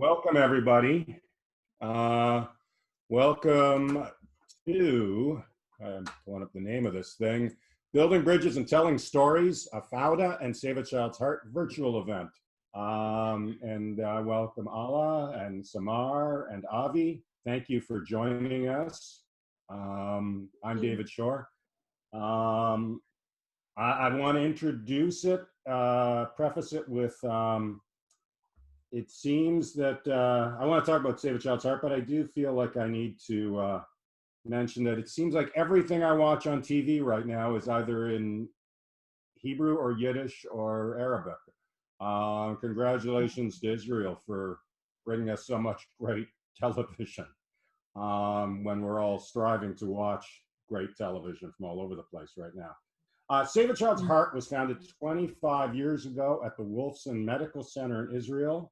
Welcome, everybody. Welcome to, I'm pulling up the name of this thing, Building Bridges and Telling Stories, a FAUDA and Save a Child's Heart virtual event. Welcome Ala and Samar and Avi. Thank you for joining us. I'm David Shore. I want to introduce it, preface it with, it seems that I want to talk about Save a Child's Heart, but I do feel like I need to mention that it seems like everything I watch on TV right now is either in Hebrew or Yiddish or Arabic. Congratulations to Israel for bringing us so much great television when we're all striving to watch great television from all over the place right now. Save a Child's Heart was founded 25 years ago at the Wolfson Medical Center in Israel,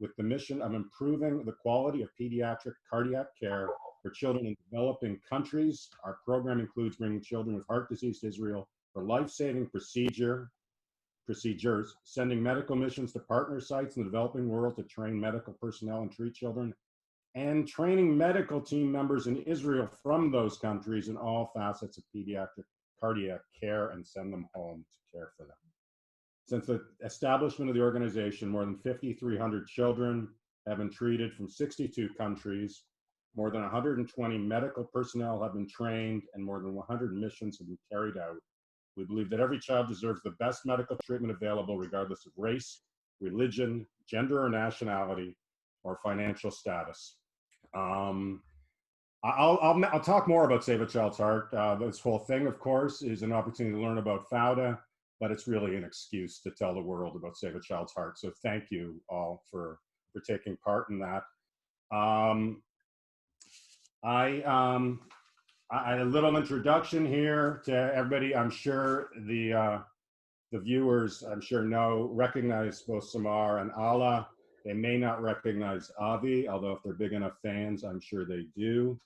with the mission of improving the quality of pediatric cardiac care for children in developing countries. Our program includes bringing children with heart disease to Israel for life-saving procedures, sending medical missions to partner sites in the developing world to train medical personnel and treat children, and training medical team members in Israel from those countries in all facets of pediatric cardiac care and send them home to care for them. Since the establishment of the organization, more than 5,300 children have been treated from 62 countries. More than 120 medical personnel have been trained, and more than 100 missions have been carried out. We believe that every child deserves the best medical treatment available, regardless of race, religion, gender or nationality, or financial status. I'll talk more about Save a Child's Heart. This whole thing, of course, is an opportunity to learn about FAUDA, but it's really an excuse to tell the world about Save a Child's Heart. So thank you all for taking part in that. A little introduction here to everybody. I'm sure the viewers, recognize both Samar and Ala. They may not recognize Avi, although if they're big enough fans, I'm sure they do.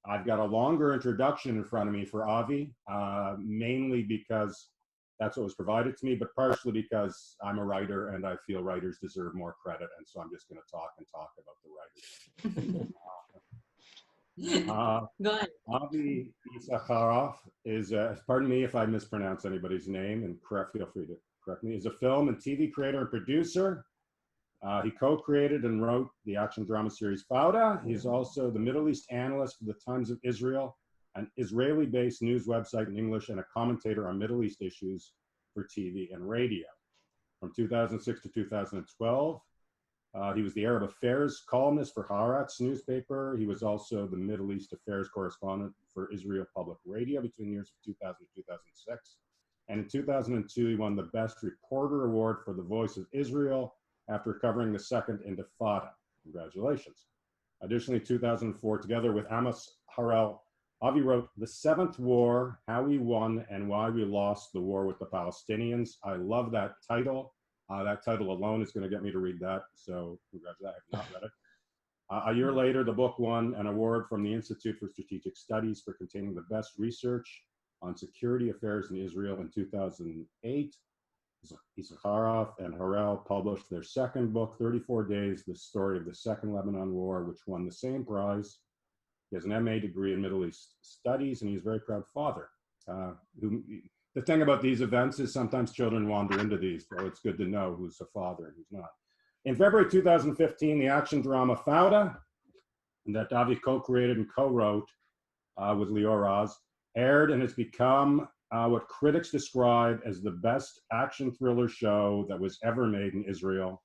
I've got a longer introduction in front of me for Avi, mainly because that's what was provided to me, but partially because I'm a writer and I feel writers deserve more credit, and so I'm just going to talk about the writers. Go ahead. Avi Issacharoff is, pardon me if I mispronounce anybody's name, and feel free to correct me, is a film and TV creator and producer. He co-created and wrote the action drama series FAUDA. He's also the Middle East analyst for the Times of Israel, an Israeli-based news website in English, and a commentator on Middle East issues for TV and radio. From 2006 to 2012, he was the Arab Affairs columnist for Haaretz newspaper. He was also the Middle East Affairs correspondent for Israel Public Radio between the years of 2000 and 2006. And in 2002, he won the Best Reporter Award for The Voice of Israel after covering the Second Intifada. Congratulations. Additionally, 2004, together with Amos Harel, Avi wrote The Seventh War, How We Won and Why We Lost the War with the Palestinians. I love that title. That title alone is going to get me to read that, so congratulations, I have not read it. A year later, the book won an award from the Institute for Strategic Studies for containing the best research on security affairs in Israel in 2008. Issacharoff and Harel published their second book, 34 Days, The Story of the Second Lebanon War, which won the same prize. He has an MA degree in Middle East Studies, and he's a very proud father. The thing about these events is sometimes children wander into these, so it's good to know who's a father and who's not. In February 2015, the action drama FAUDA, that Avi co-created and co-wrote with Lior Raz, aired, and has become what critics describe as the best action thriller show that was ever made in Israel.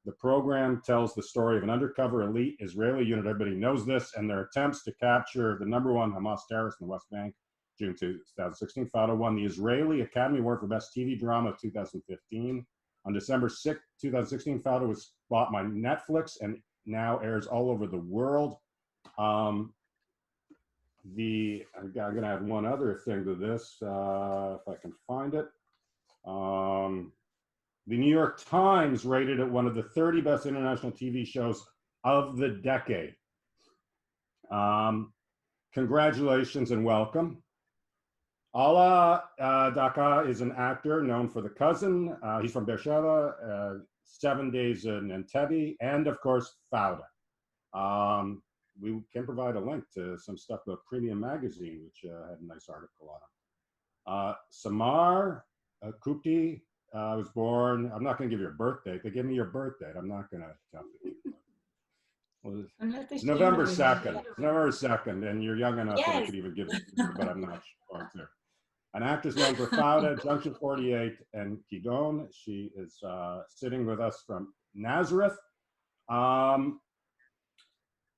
The program tells the story of an undercover elite Israeli unit, everybody knows this, and their attempts to capture the #1 Hamas terrorist in the West Bank, June 2016. FAUDA won the Israeli Academy Award for Best TV Drama of 2015. On December 6, 2016, FAUDA was bought by Netflix and now airs all over the world. I'm going to add one other thing to this, if I can find it. The New York Times rated it one of the 30 best international TV shows of the decade. Congratulations and welcome. Dakka is an actor known for The Cousin. He's from Beersheba, 7 Days in Entebbe, and of course, FAUDA. We can provide a link to some stuff about Premium Magazine, which had a nice article on it. Samar, Qupty, was born, I'm not going to give you a birth date, but give me your birth date. I'm not going to tell you. Well, it's November 2nd. It's November 2nd, and you're young enough that I could even give it to you, but I'm not going to. An actress known for FAUDA, Junction 48, and Kidon. She is sitting with us from Nazareth.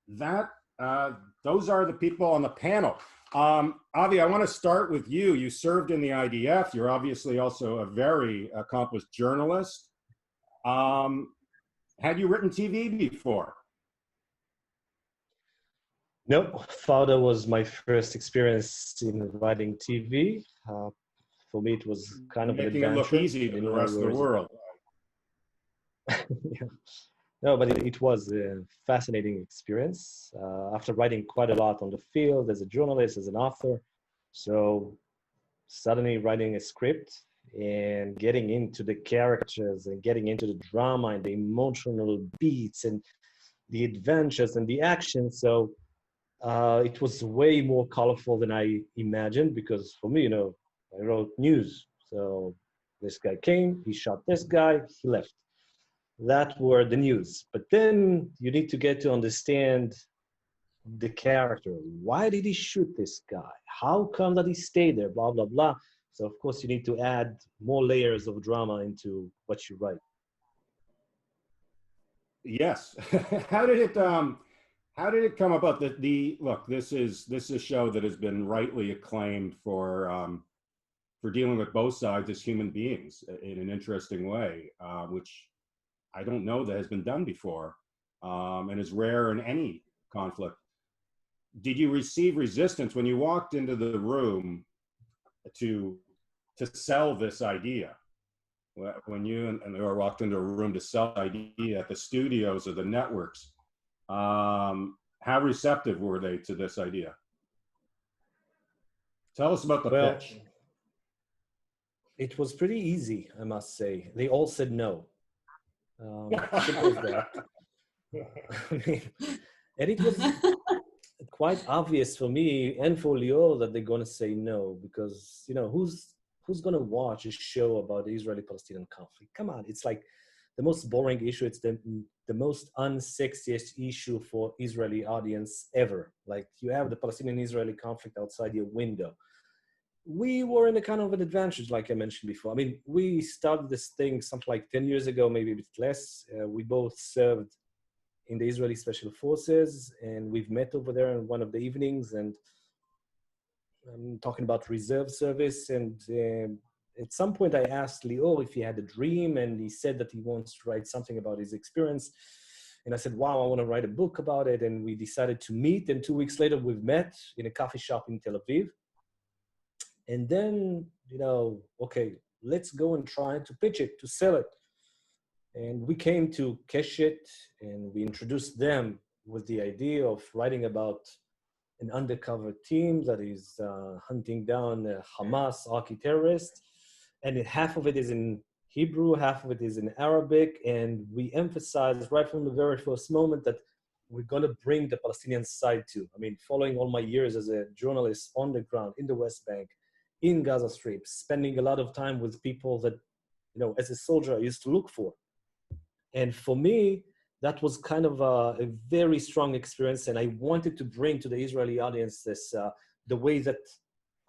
Those are the people on the panel. Avi, I want to start with you. You served in the IDF. You're obviously also a very accomplished journalist. Had you written TV before? No, FAUDA was my first experience in writing TV. For me, it was kind of an adventure. Making it look easy to the rest of the world. Yeah. No, but it was a fascinating experience. After writing quite a lot on the field as a journalist, as an author, so suddenly writing a script and getting into the characters and getting into the drama and the emotional beats and the adventures and the action. So it was way more colorful than I imagined, because for me, I wrote news. So this guy came, he shot this guy, he left. That were the news. But then you need to get to understand the character. Why did he shoot this guy? How come that he stayed there? Blah, blah, blah. So of course you need to add more layers of drama into what you write. Yes. How did it come about? Look, this is a show that has been rightly acclaimed for dealing with both sides as human beings in an interesting way, which I don't know that has been done before, and is rare in any conflict. Did you receive resistance when you walked into the room to sell this idea? When you or walked into a room to sell the idea at the studios or the networks, how receptive were they to this idea? Tell us about the pitch. It was pretty easy, I must say. They all said no. Simple as that. I mean, and it was quite obvious for me and for Lior that they're going to say no, because who's going to watch a show about the Israeli-Palestinian conflict? Come on, it's like the most boring issue. It's the most unsexiest issue for Israeli audience ever. Like, you have the Palestinian-Israeli conflict outside your window. We were in a kind of an advantage, like I mentioned before. I mean, we started this thing something like 10 years ago, maybe a bit less. We both served in the Israeli Special Forces, and we've met over there in one of the evenings, and I'm talking about reserve service. And at some point I asked Lior if he had a dream, and he said that he wants to write something about his experience. And I said, wow, I want to write a book about it. And we decided to meet, and 2 weeks later we've met in a coffee shop in Tel Aviv. And then, okay, let's go and try to pitch it, to sell it. And we came to Keshet, and we introduced them with the idea of writing about an undercover team that is hunting down Hamas arch-terrorists. And half of it is in Hebrew, half of it is in Arabic. And we emphasized right from the very first moment that we're going to bring the Palestinian side too. I mean, following all my years as a journalist on the ground in the West Bank, in Gaza Strip, spending a lot of time with people that, as a soldier, I used to look for. And for me, that was kind of a very strong experience. And I wanted to bring to the Israeli audience this, the way that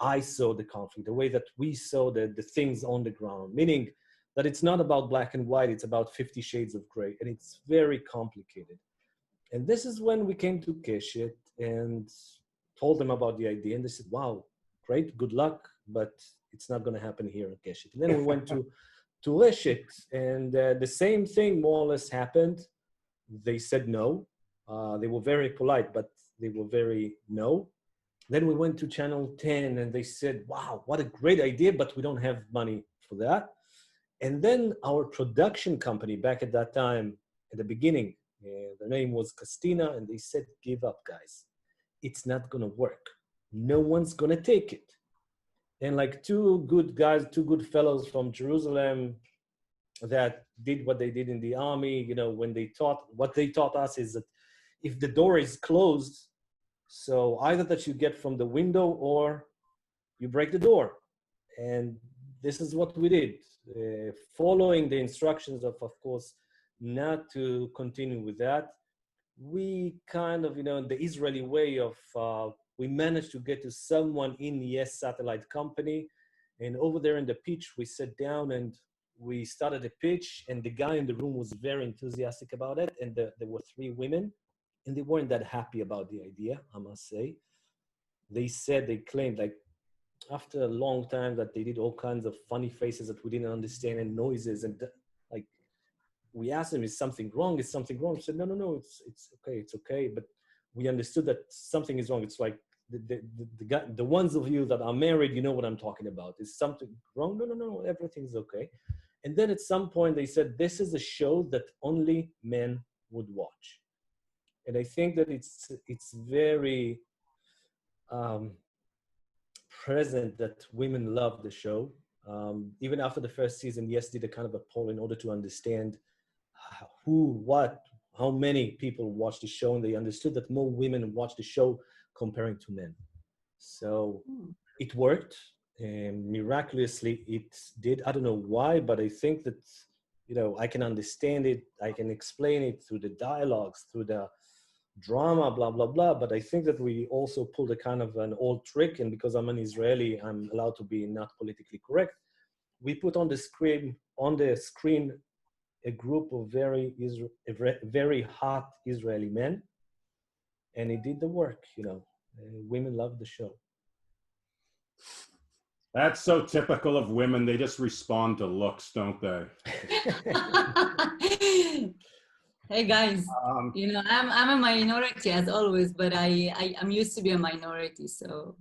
I saw the conflict, the way that we saw the things on the ground, meaning that it's not about black and white, it's about 50 shades of gray, and it's very complicated. And this is when we came to Keshet and told them about the idea, and they said, wow, great, good luck, but it's not going to happen here in Keshet. And then we went to Reshet, and the same thing more or less happened. They said no. They were very polite, but they were very no. Then we went to Channel 10, and they said, wow, what a great idea, but we don't have money for that. And then our production company back at that time, at the beginning, the name was Castina, and they said, give up, guys. It's not going to work. No one's going to take it. And like two good guys, two good fellows from Jerusalem, that did what they did in the army. You know, when they taught, what they taught us is that if the door is closed, so either that you get from the window or you break the door. And this is what we did, following the instructions of course, not to continue with that. We kind of, you know, the Israeli way of, we managed to get to someone in Yes Satellite Company. And over there in the pitch, we sat down and we started a pitch, and the guy in the room was very enthusiastic about it. And there were 3 women, and they weren't that happy about the idea, I must say. They said, they claimed, like, after a long time, that they did all kinds of funny faces that we didn't understand, and noises, and like, we asked them, is something wrong? Is something wrong? He said, no, it's okay. But we understood that something is wrong. It's like the ones of you that are married, you know what I'm talking about. Is something wrong? No, everything's okay. And then at some point they said, this is a show that only men would watch. And I think that it's very present that women love the show. Even after the first season, Yes did a kind of a poll in order to understand how many people watch the show, and they understood that more women watch the show comparing to men. So it worked, and miraculously it did. I don't know why, but I think that, you know, I can understand it, I can explain it through the dialogues, through the drama, blah, blah, blah. But I think that we also pulled a kind of an old trick, and because I'm an Israeli, I'm allowed to be not politically correct. We put on the screen a group of very hot Israeli men, and it did the work, you know. Women love the show. That's so typical of women. They just respond to looks, don't they? Hey guys, you know, I'm a minority as always, but I'm used to be a minority, so.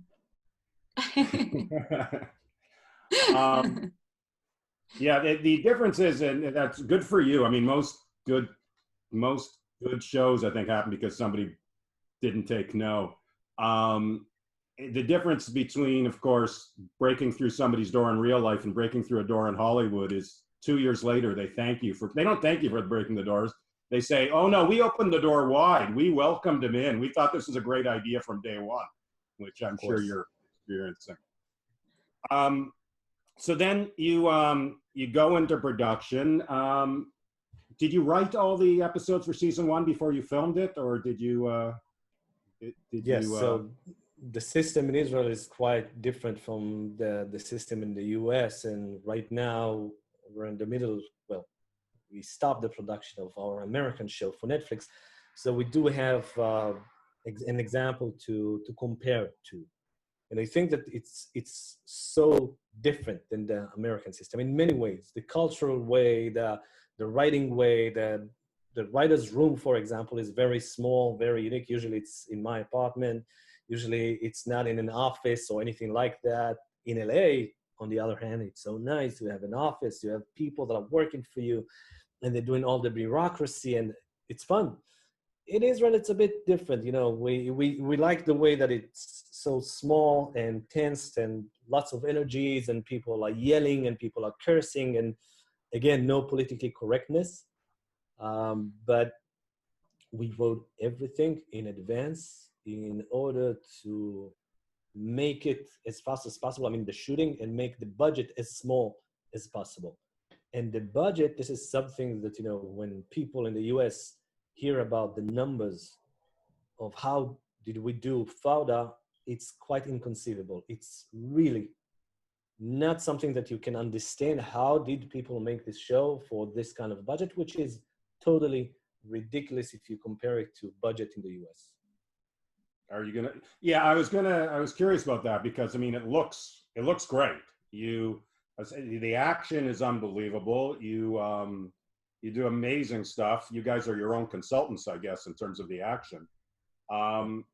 Yeah, the difference is, and that's good for you. I mean, most good shows, I think, happen because somebody didn't take no. The difference between, of course, breaking through somebody's door in real life and breaking through a door in Hollywood is 2 years later, they don't thank you for breaking the doors. They say, oh no, we opened the door wide. We welcomed him in. We thought this was a great idea from day one, which I'm sure you're experiencing. So then you go into production. Did you write all the episodes for season 1 before you filmed it, or did you? Yes. So the system in Israel is quite different from the system in the US, and right now we're in the middle. Well, we stopped the production of our American show for Netflix, so we do have an example to compare to. And I think that it's so different than the American system in many ways. The cultural way, the writing way, the writer's room, for example, is very small, very unique. Usually it's in my apartment. Usually it's not in an office or anything like that. In LA, on the other hand, it's so nice to have an office. You have people that are working for you, and they're doing all the bureaucracy, and it's fun. In Israel, it's a bit different. You know, we like the way that it's so small and tense and lots of energies, and people are yelling and people are cursing, and again, no politically correctness. But we wrote everything in advance in order to make it as fast as possible. I mean, the shooting, and make the budget as small as possible. And the budget, this is something that, you know, when people in the US hear about the numbers of how did we do FAUDA, it's quite inconceivable. It's really not something that you can understand. How did people make this show for this kind of budget, which is totally ridiculous if you compare it to budget in the US. Are you gonna? Yeah, I was curious about that, because I mean, it looks great. The action is unbelievable. You do amazing stuff. You guys are your own consultants, I guess, in terms of the action. And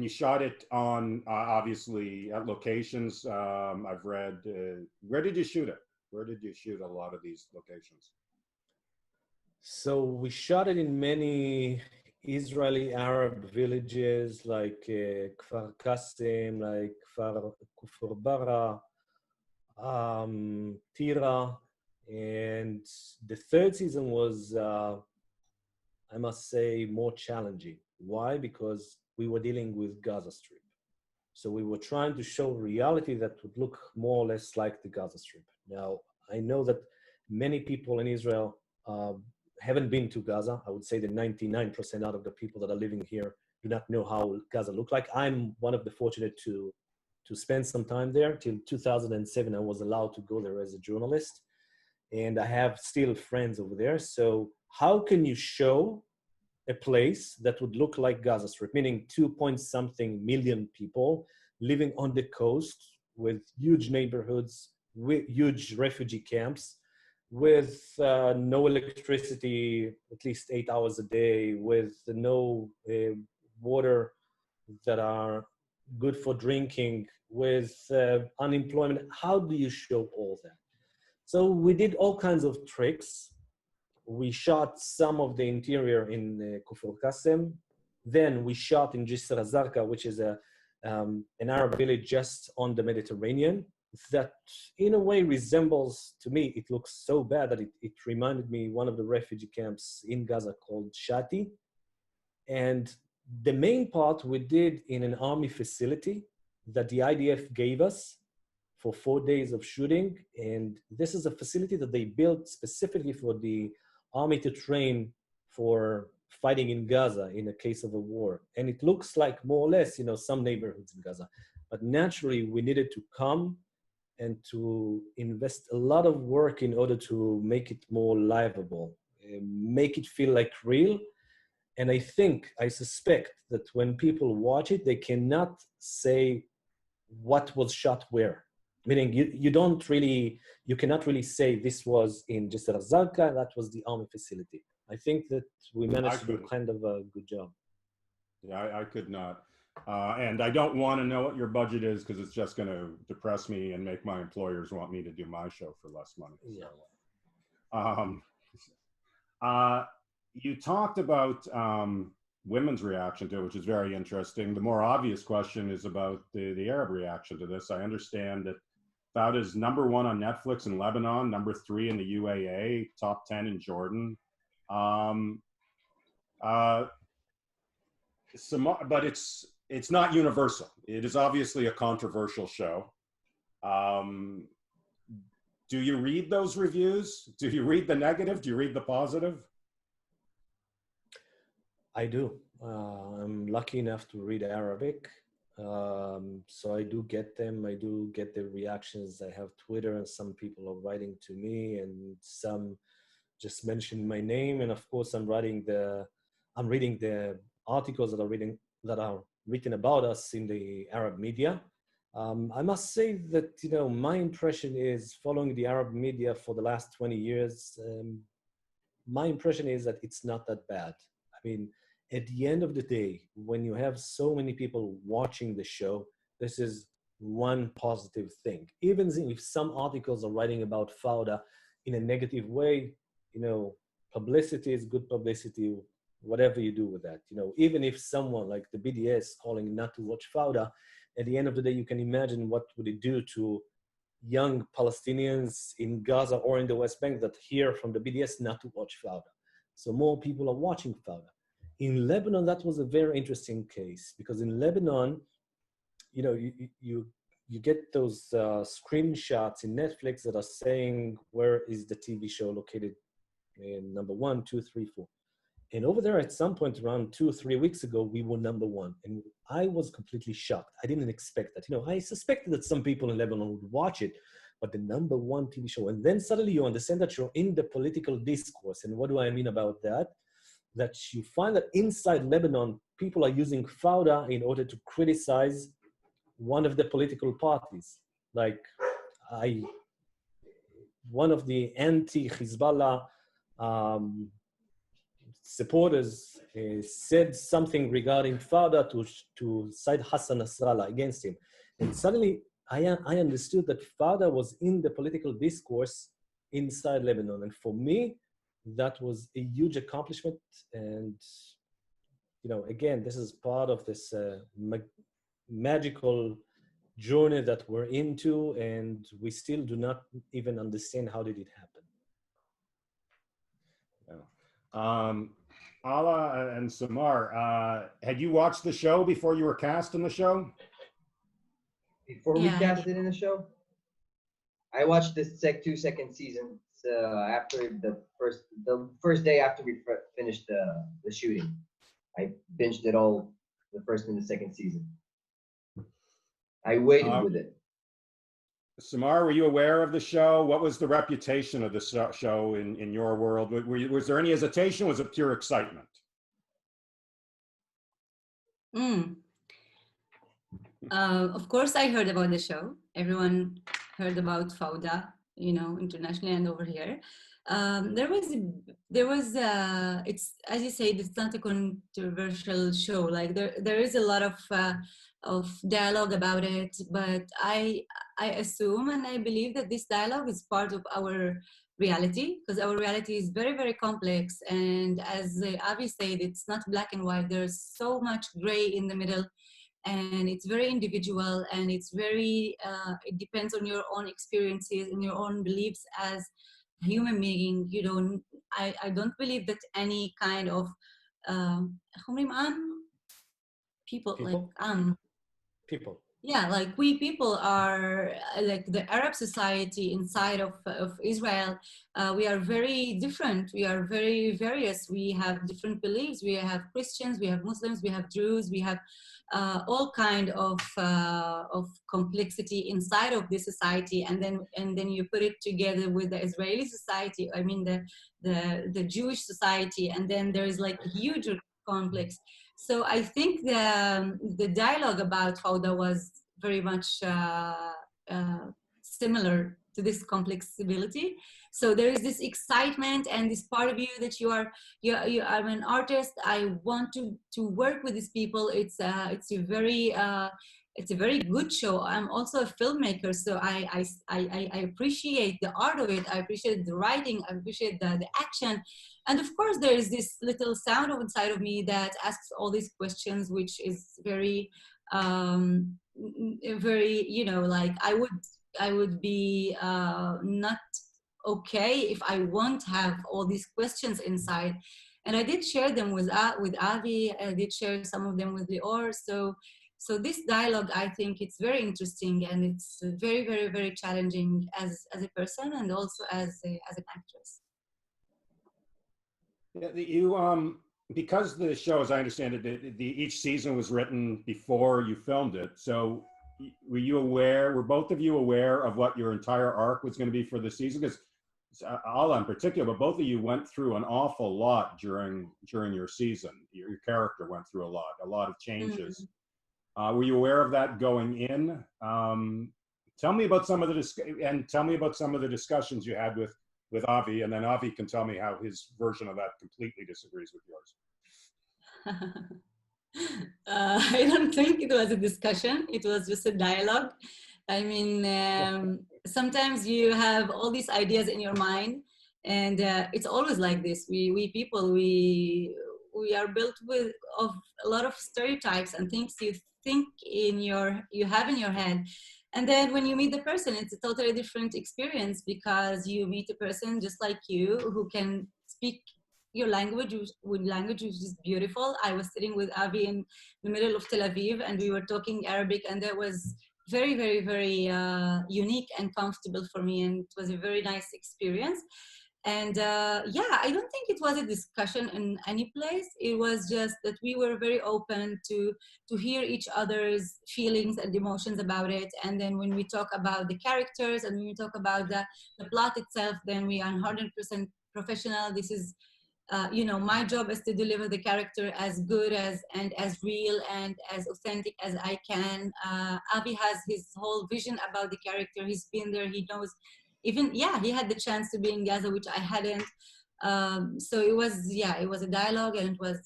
you shot it on obviously at locations. I've read. Where did you shoot it? Where did you shoot a lot of these locations? So we shot it in many Israeli Arab villages like Kfar Qasim, like Kfar Bara, Tira, and the third season was, I must say, more challenging. Why? Because we were dealing with Gaza Strip. So we were trying to show reality that would look more or less like the Gaza Strip. Now, I know that many people in Israel haven't been to Gaza. I would say that 99% out of the people that are living here do not know how Gaza looked like. I'm one of the fortunate to spend some time there. Till 2007, I was allowed to go there as a journalist. And I have still friends over there. So how can you show a place that would look like Gaza Strip, meaning 2-point-something million people living on the coast with huge neighborhoods, with huge refugee camps, with no electricity, at least 8 hours a day, with no water that are good for drinking, with unemployment. How do you show all that? So we did all kinds of tricks. We shot some of the interior in Kufr Qasim. Then we shot in Jisr al-Zarqa, which is an Arab village just on the Mediterranean that in a way resembles, to me, it looks so bad that it reminded me one of the refugee camps in Gaza called Shati. And the main part we did in an army facility that the IDF gave us for 4 days of shooting. And this is a facility that they built specifically for the army to train for fighting in Gaza in a case of a war. And it looks like more or less, some neighborhoods in Gaza. But naturally, we needed to come and to invest a lot of work in order to make it more livable, make it feel like real. And I suspect that when people watch it, they cannot say what was shot where. Meaning you cannot really say this was in Jisr al-Zarqa, that was the army facility. I think that we managed to do kind of a good job. Yeah, I could not. And I don't want to know what your budget is because it's just going to depress me and make my employers want me to do my show for less money. Yeah. You talked about women's reaction to it, which is very interesting. The more obvious question is about the Arab reaction to this. I understand that FAUDA is #1 on Netflix in Lebanon, #3 in the UAE, top 10 in Jordan. But it's not universal. It is obviously a controversial show. Do you read those reviews? Do you read the negative? Do you read the positive? I do. I'm lucky enough to read Arabic. So I do get them. I do get the reactions. I have Twitter and some people are writing to me and some just mention my name. And of course I'm reading the articles that are written about us in the Arab media. I must say that, my impression is following the Arab media for the last 20 years, my impression is that it's not that bad. I mean, at the end of the day, when you have so many people watching the show, this is one positive thing. Even if some articles are writing about FAUDA in a negative way, publicity is good publicity, whatever you do with that. Even if someone like the BDS calling not to watch FAUDA, at the end of the day, you can imagine what would it do to young Palestinians in Gaza or in the West Bank that hear from the BDS not to watch FAUDA. So more people are watching FAUDA. In Lebanon, that was a very interesting case because in Lebanon, you get those screenshots in Netflix that are saying, where is the TV show located in #1, 2, 3, 4. And over there at some point around 2 or 3 weeks ago, we were #1. And I was completely shocked. I didn't expect that. I suspected that some people in Lebanon would watch it, but the #1 TV show. And then suddenly you understand that you're in the political discourse. And what do I mean about that? That you find that inside Lebanon, people are using FAUDA in order to criticize one of the political parties. Like one of the anti-Hezbollah supporters said something regarding FAUDA to Said Hassan Nasrallah against him. And suddenly I understood that FAUDA was in the political discourse inside Lebanon. And for me, that was a huge accomplishment. And, again, this is part of this magical journey that we're into, and we still do not even understand how did it happen. Ala and Samar, had you watched the show before you were cast in the show? Before we Yeah. casted in the show, I watched the two second seasons after the first day after we finished the shooting. I binged it all, the first and the second season. I waited with it. Samar, were you aware of the show? What was the reputation of the show in your world? Was there any hesitation? Was it pure excitement? Of course, I heard about the show. Everyone heard about FAUDA, you know, internationally and over here. It's, as you said, it's not a controversial show. Like there is a lot of dialogue about it, but I assume and I believe that this dialogue is part of our reality, because our reality is very, very complex. And as Avi said, it's not black and white. There's so much gray in the middle, and it's very individual, and it's very, it depends on your own experiences and your own beliefs as a human being. You don't, I don't believe that any kind of, people, like, People. yeah, like we people are like the Arab society inside of Israel. We are very different. We are very various. We have different beliefs. We have Christians, we have Muslims, we have Jews, we have all kind of complexity inside of this society. And then you put it together with the Israeli society. I mean the Jewish society, and then there is like a huge complex. So I think the dialogue about FAUDA was very much similar to this complexity. So there is this excitement and this part of you that I'm an artist. I want to work with these people. It's a very good show. I'm also a filmmaker, so I appreciate the art of it. I appreciate the writing. I appreciate the action. And of course, there is this little sound inside of me that asks all these questions, which is very, very, you know, like I would be not okay if I won't have all these questions inside. And I did share them with Avi. I did share some of them with Lior. So this dialogue, I think it's very interesting, and it's very, very, very challenging as a person and also as an actress. Yeah, you because the show, as I understand it, each season was written before you filmed it. So were both of you aware of what your entire arc was going to be for the season? Because Ala in particular, but both of you went through an awful lot during your season. Your character went through a lot of changes. Were you aware of that going in? Tell me about some of the discussions you had with Avi, and then Avi can tell me how his version of that completely disagrees with yours. I don't think it was a discussion. It was just a dialogue. I mean, sometimes you have all these ideas in your mind, and it's always like this. We people, we are built of a lot of stereotypes and things you have in your head. And then when you meet the person, it's a totally different experience, because you meet a person just like you who can speak your language with language which is beautiful. I was sitting with Avi in the middle of Tel Aviv, and we were talking Arabic, and that was very, very, very unique and comfortable for me, and it was a very nice experience. And yeah, I don't think it was a discussion in any place. It was just that we were very open to hear each other's feelings and emotions about it. And then when we talk about the characters and when we talk about the plot itself, then we are 100% professional. This is, you know, my job is to deliver the character as good and as real and as authentic as I can. Avi has his whole vision about the character. He's been there. He knows. Even, yeah, he had the chance to be in Gaza, which I hadn't. So it was a dialogue, and it was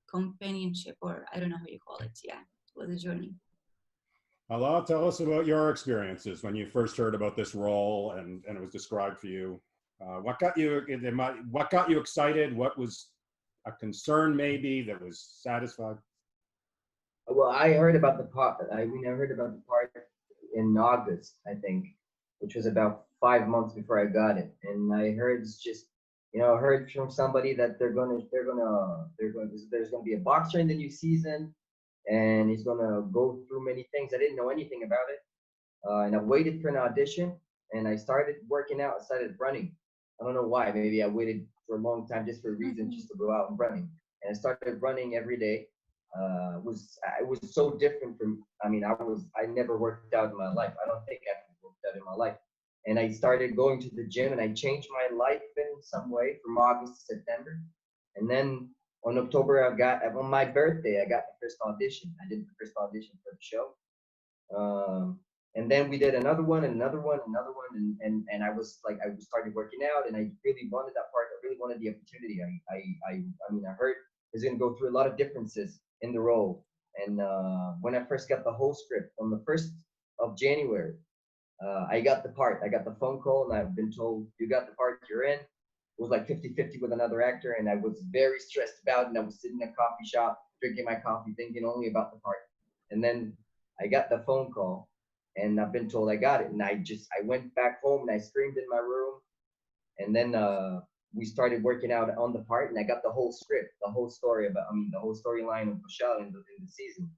companionship, or I don't know how you call it. Yeah, it was a journey. Allah, tell us about your experiences when you first heard about this role and it was described for you. What got you excited? What was a concern maybe that was satisfied? Well, I heard about the part. I heard about the part in August, I think, which was about 5 months before I got it. And I heard it's just, I heard from somebody that there's gonna be a boxer in the new season, and he's gonna go through many things. I didn't know anything about it, and I waited for an audition, and I started working out. I started running. I don't know why. Maybe I waited for a long time just for a reason, just to go out and running. And I started running every day. It was so different from. I never worked out in my life. I don't think I've worked out in my life. And I started going to the gym, and I changed my life in some way from August to September. And then on October, on my birthday, I got the first audition. I did the first audition for the show. And then we did another one, and another one, another one, and I started working out, and I really wanted that part. I really wanted the opportunity. I heard it's gonna go through a lot of differences in the role. And when I first got the whole script on the 1st of January, I got the part. I got the phone call, and I've been told, you got the part, you're in. It was like 50-50 with another actor, and I was very stressed about it. And I was sitting in a coffee shop, drinking my coffee, thinking only about the part. And then I got the phone call, and I've been told I got it. And I went back home, and I screamed in my room. And then we started working out on the part, and I got the whole script, the whole story the whole storyline of Bashal in the season.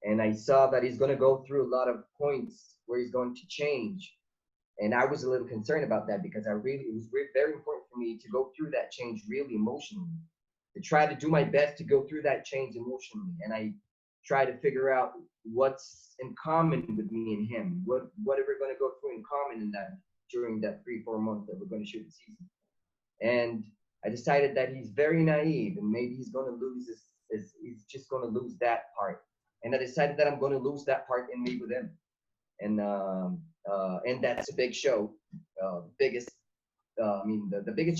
And I saw that he's going to go through a lot of points where he's going to change. And I was a little concerned about that, because it was very important for me to go through that change really emotionally, to try to do my best to go through that change emotionally. And I try to figure out what's in common with me and him. What are we going to go through in common in that during that 3-4 months that we're going to shoot the season? And I decided that he's very naive, and maybe he's going to lose he's just going to lose that part. And I decided that I'm going to lose that part in me with him. And that's a big show, the biggest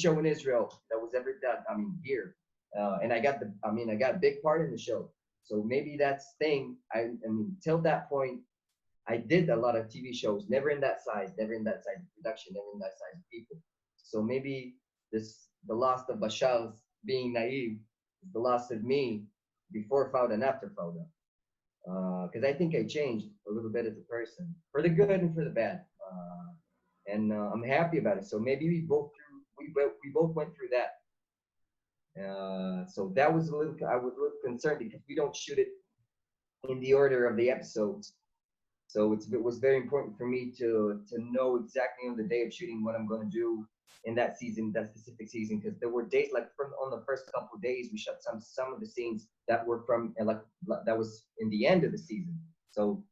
show in Israel that was ever done. Here, and I got a big part in the show. So maybe that's thing. Till that point, I did a lot of TV shows, never in that size, never in that size of production, never in that size of people. So maybe the loss of Bashal's being naive is the loss of me before FAUDA and after FAUDA. Because I think I changed a little bit as a person, for the good and for the bad, and I'm happy about it. So maybe we both went through that. So that was I was a little concerned, because we don't shoot it in the order of the episodes. So it was very important for me to know exactly on the day of shooting what I'm going to do in that season, that specific season, because there were days on the first couple of days we shot some of the scenes that were that was in the end of the season. So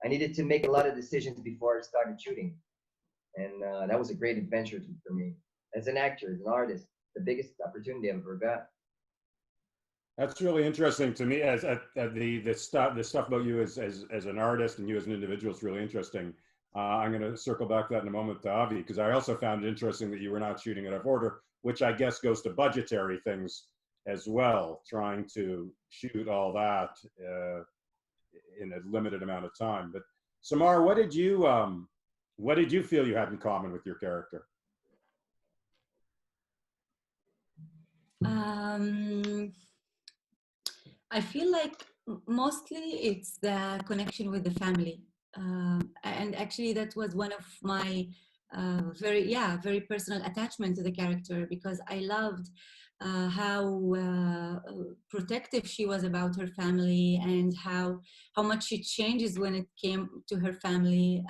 I needed to make a lot of decisions before I started shooting, and that was a great adventure for me as an actor, as an artist. The biggest opportunity I've ever got. That's really interesting to me. As the stuff about you as an artist and you as an individual is really interesting. I'm going to circle back to that in a moment to Avi, because I also found it interesting that you were not shooting out of order, which I guess goes to budgetary things as well, trying to shoot all that in a limited amount of time. But Samar, what did you feel you had in common with your character? I feel like mostly it's the connection with the family. And actually that was one of my very personal attachment to the character, because I loved how protective she was about her family, and how much she changes when it came to her family.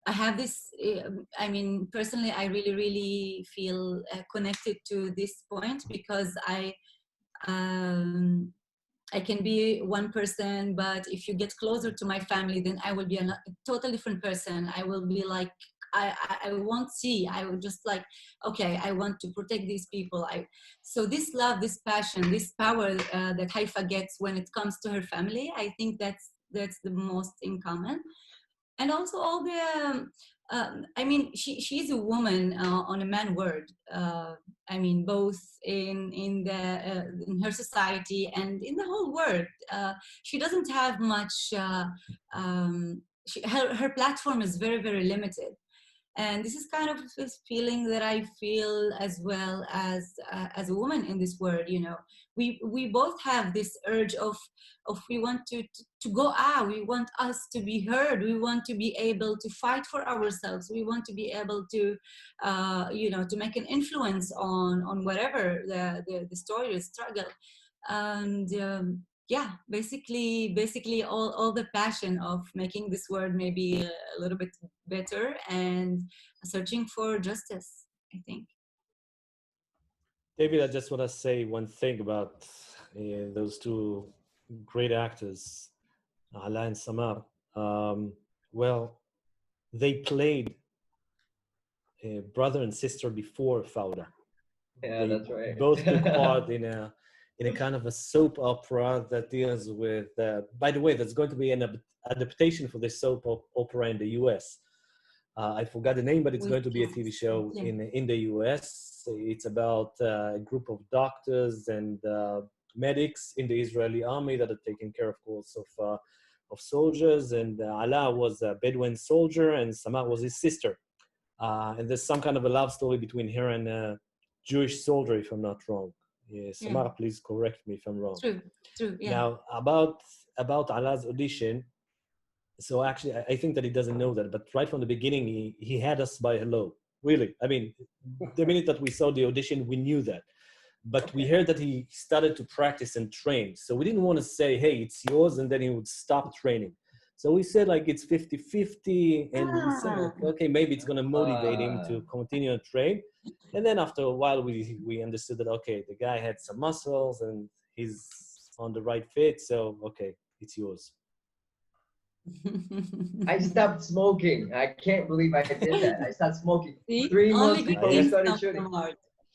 I have this, personally, I really feel connected to this point, because I can be one person, but if you get closer to my family, then I will be a totally different person. I will be like, I won't see. I will just like, okay, I want to protect these people. So this love, this passion, this power that Haifa gets when it comes to her family, I think that's the most in common. And also all the, she's a woman on a man world. Both in her society and in the whole world. She doesn't have much. Her platform is very limited. And this is kind of this feeling that I feel as well as a woman in this world. You know, we both have this urge of we want to go out. We want us to be heard. We want to be able to fight for ourselves. We want to be able to, you know, to make an influence on whatever the story or struggle. And yeah, basically all the passion of making this world maybe a little bit better and searching for justice, I think. David, I just want to say one thing about those two great actors, Ala and Samar. Well, they played brother and sister before FAUDA. Yeah, They that's right. both took part in a kind of a soap opera that deals with. By the way, there's going to be an adaptation for this soap opera in the U.S. I forgot the name, but it's going to be a TV show in the U.S. It's about a group of doctors and medics in the Israeli army that are taking care, of course, of soldiers. And Ala was a Bedouin soldier, and Samar was his sister. And there's some kind of a love story between her and a Jewish soldier, if I'm not wrong. Yeah, Samar, please correct me if I'm wrong. True, yeah. Now, about Ala's audition, so actually, I think that he doesn't know that, but right from the beginning, he had us by hello. Really, I mean, the minute that we saw the audition, we knew that. But we heard that he started to practice and train. So we didn't want to say, hey, it's yours, and then he would stop training. So we said, like, it's 50-50, and we said, like, okay, maybe it's going to motivate him to continue and train. And then after a while, we understood that, okay, the guy had some muscles, and he's on the right fit, so, okay, it's yours. I stopped smoking. I can't believe I did that. I stopped smoking See? 3 months Only before we started shooting.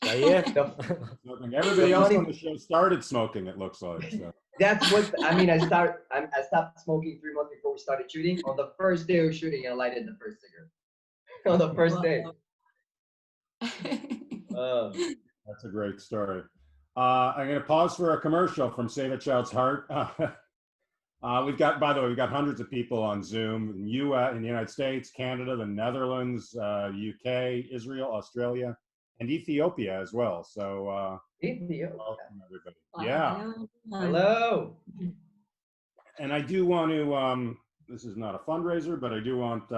Everybody else on the show started smoking, it looks like. So. That's what I mean. I stopped smoking 3 months before we started shooting. On the first day of shooting, I lighted the first cigarette. On the first day. That's a great story. I'm going to pause for a commercial from Save a Child's Heart. We've got hundreds of people on Zoom in the United States, Canada, the Netherlands, UK, Israel, Australia, and Ethiopia as well. So Ethiopia. welcome everybody. Wow. Yeah. Hello. And I do want to. This is not a fundraiser, but I do want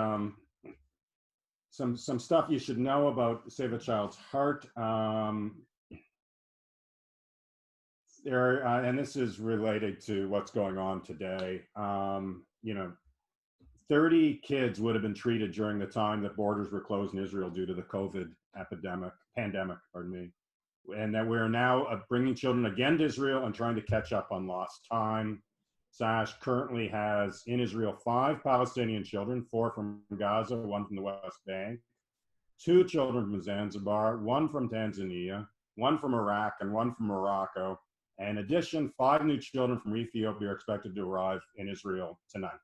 some stuff you should know about Save a Child's Heart. And this is related to what's going on today. 30 kids would have been treated during the time that borders were closed in Israel due to the COVID pandemic, and that we're now bringing children again to Israel and trying to catch up on lost time. SASH currently has in Israel 5 Palestinian children, 4 from Gaza, 1 from the West Bank, 2 children from Zanzibar, 1 from Tanzania, 1 from Iraq, and 1 from Morocco. In addition, 5 new children from Ethiopia are expected to arrive in Israel tonight,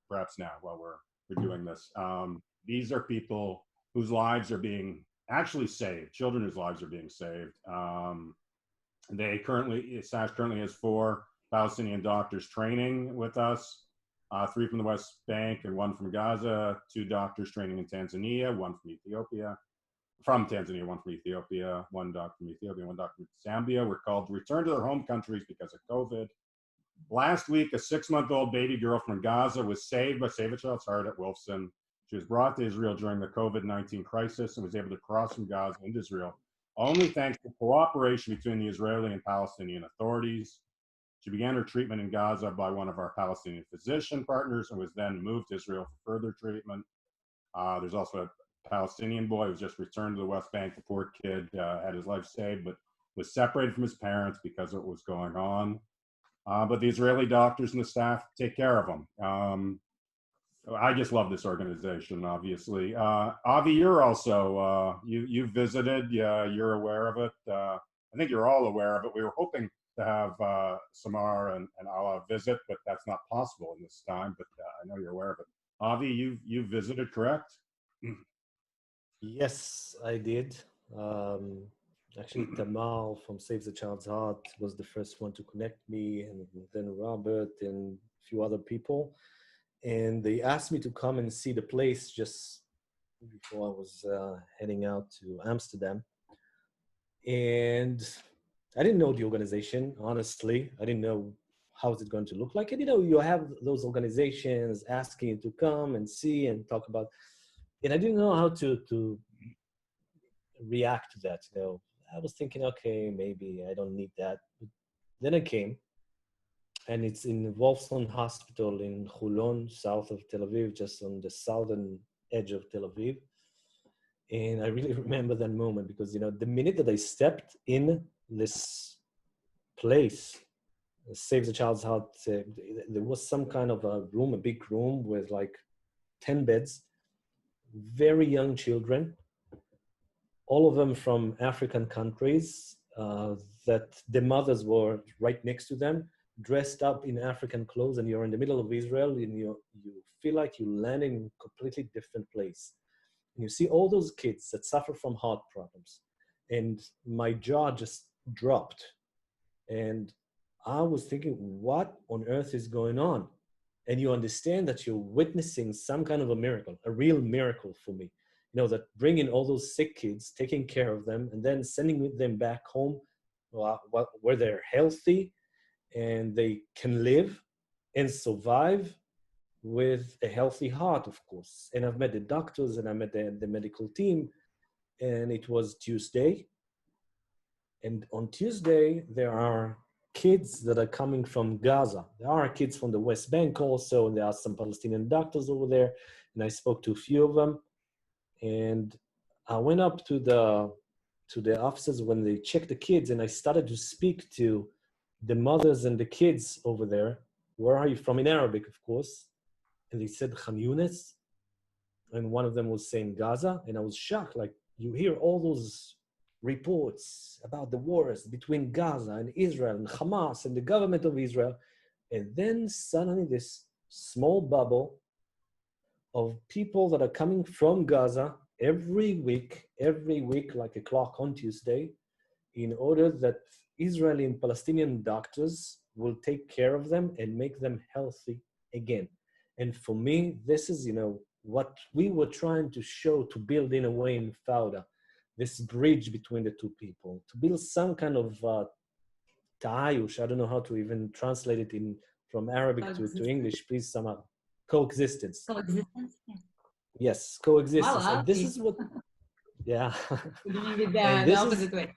perhaps now while we're doing this. These are people whose lives are being actually saved, children whose lives are being saved. SASH currently has 4 Palestinian doctors training with us, 3 from the West Bank and 1 from Gaza, 2 doctors training in Tanzania, 1 from Ethiopia. From Tanzania, 1 from Ethiopia, 1 doctor from Ethiopia, 1 doctor from Zambia were called to return to their home countries because of COVID. Last week, a 6-month-old baby girl from Gaza was saved by Save a Child's Heart at Wolfson. She was brought to Israel during the COVID-19 crisis and was able to cross from Gaza into Israel, only thanks to cooperation between the Israeli and Palestinian authorities. She began her treatment in Gaza by one of our Palestinian physician partners and was then moved to Israel for further treatment. There's also a Palestinian boy who was just returned to the West Bank. The poor kid had his life saved, but was separated from his parents because of what was going on. But the Israeli doctors and the staff take care of him. I just love this organization, obviously. Avi, you're also, you visited, you're aware of it. I think you're all aware of it. We were hoping to have Samar and Ala visit, but that's not possible in this time, but I know you're aware of it. Avi, you visited, correct? Yes, I did. Actually, Tamar from Save the Child's Heart was the first one to connect me, and then Robert and a few other people. And they asked me to come and see the place just before I was heading out to Amsterdam. And I didn't know the organization, honestly. I didn't know how is it going to look like. And, you have those organizations asking you to come and see and talk about, and I didn't know how to react to that. I was thinking, okay, maybe I don't need that. But then I came, and it's in Wolfson Hospital in Hulon, south of Tel Aviv, just on the southern edge of Tel Aviv. And I really remember that moment because, the minute that I stepped in this place, Save the Child's Heart, there was some kind of a room, a big room with like 10 beds, very young children, all of them from African countries, that the mothers were right next to them, dressed up in African clothes, and you're in the middle of Israel, and you feel like you land in a completely different place. And you see all those kids that suffer from heart problems. And my jaw just dropped. And I was thinking, what on earth is going on? And you understand that you're witnessing some kind of a miracle, a real miracle for me. That bringing all those sick kids, taking care of them, and then sending them back home where they're healthy and they can live and survive with a healthy heart, of course. And I've met the doctors and I met the medical team, and it was Tuesday. And on Tuesday, there are kids that are coming from Gaza. There are kids from the West Bank also, and there are some Palestinian doctors over there. And I spoke to a few of them. And I went up to the offices when they checked the kids, and I started to speak to the mothers and the kids over there. Where are you from? In Arabic, of course. And they said Khan Yunis. And one of them was saying Gaza. And I was shocked. Like, you hear all those reports about the wars between Gaza and Israel and Hamas and the government of Israel. And then suddenly this small bubble of people that are coming from Gaza every week, like a clock on Tuesday, in order that Israeli and Palestinian doctors will take care of them and make them healthy again. And for me, this is, what we were trying to show, to build in a way in FAUDA, this bridge between the two people, to build some kind of ta'ayush. I don't know how to even translate it from Arabic to English. Please, Samar. Coexistence. Coexistence, yeah. Yes, coexistence. Wow, and this is what, yeah. Doing it the opposite way.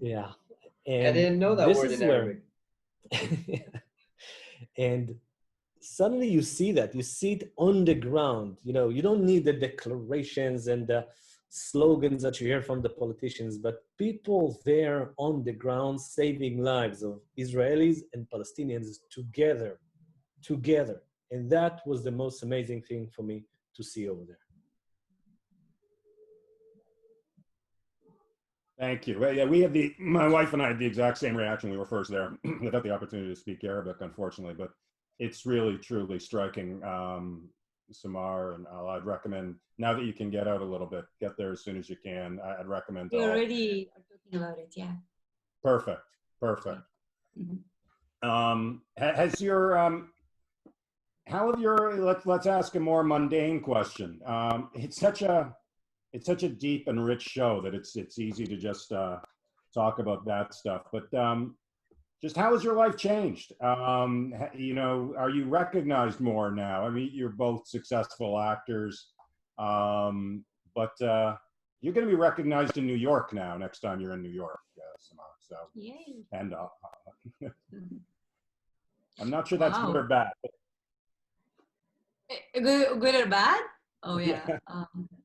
Yeah. And I didn't know that word in Arabic. And suddenly you see it on the ground. You don't need the declarations and the slogans that you hear from the politicians, but people there on the ground saving lives of Israelis and Palestinians together. And that was the most amazing thing for me to see over there. Thank you. Well, yeah, my wife and I had the exact same reaction. We were first there without the opportunity to speak Arabic, unfortunately, but it's really, truly striking. Samar and Al, I'd recommend, now that you can get out a little bit, get there as soon as you can. I'd recommend. We already are talking about it, yeah. Perfect. Mm-hmm. Has your, how have your, let's ask a more mundane question. It's such a deep and rich show that it's easy to just talk about that stuff. But just how has your life changed? Are you recognized more now? I mean, you're both successful actors, but you're going to be recognized in New York now. Next time you're in New York, Samar. So, yay. And I'm not sure that's good or bad. Good or bad? Oh yeah.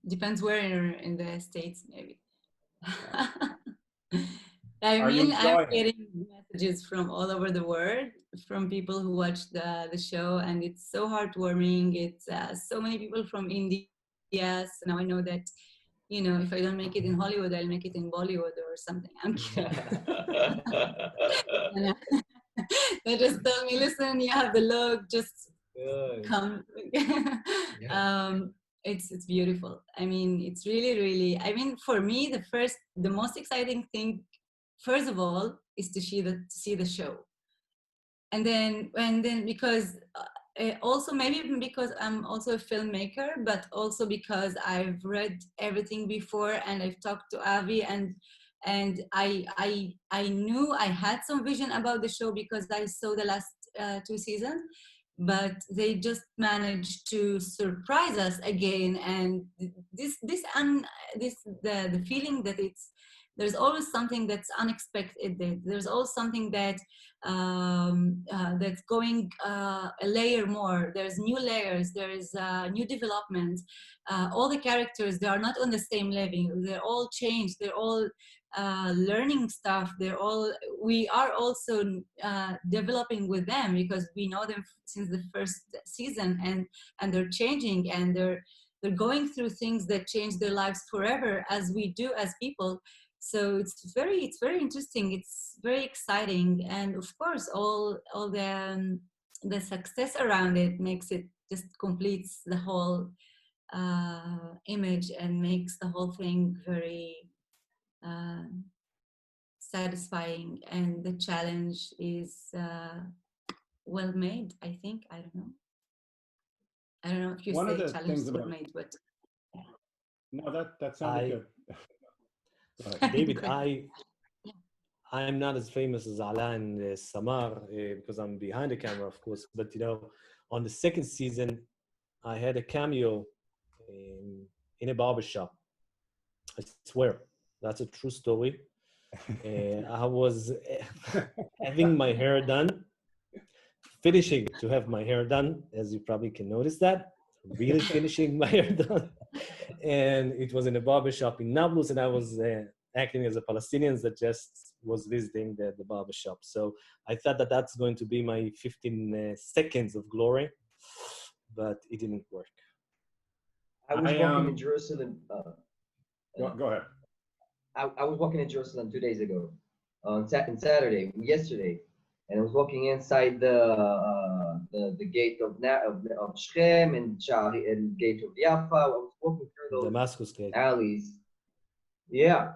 Depends where in the States, maybe. I'm getting messages from all over the world from people who watch the show, and it's so heartwarming. It's so many people from India. So now I know that, if I don't make it in Hollywood, I'll make it in Bollywood or something. I'm kidding. They just tell me, listen, you have the look, just come. It's beautiful. I mean, it's really, really, for me, the most exciting thing, first of all, is to see the show. And then because also maybe because I'm also a filmmaker, but also because I've read everything before and I've talked to Avi, and I knew I had some vision about the show because I saw the last 2 seasons, but they just managed to surprise us again. And the feeling that there's always something that's unexpected. There's always something that's going a layer more. There's new layers. There's new development. All the characters, they are not on the same level. They're all changed. They're all learning stuff. We are also developing with them because we know them since the first season, and they're changing, and they're going through things that change their lives forever, as we do as people. So it's very interesting. It's very exciting, and of course, all the success around it makes it just completes the whole image and makes the whole thing very satisfying. And the challenge is well made, I think. I don't know if you One of say the challenge things is well about made, but no, that sounded good. Go ahead. David, Great. I'm not as famous as Ala and Samar because I'm behind the camera, of course. But on the second season, I had a cameo in a barbershop. I swear, that's a true story. I was having my hair done, finishing to have my hair done, as you probably can notice that. Really finishing my hair done. And it was in a barbershop in Nablus, and I was acting as a Palestinian that just was visiting the barbershop. So I thought that that's going to be my 15 seconds of glory, but it didn't work. I was walking in Jerusalem. Go ahead. I was walking in Jerusalem 2 days ago, on Saturday, yesterday, and I was walking inside the gate of Shechem and gate of Jaffa. I was walking through those Damascus gate. alleys. Yeah,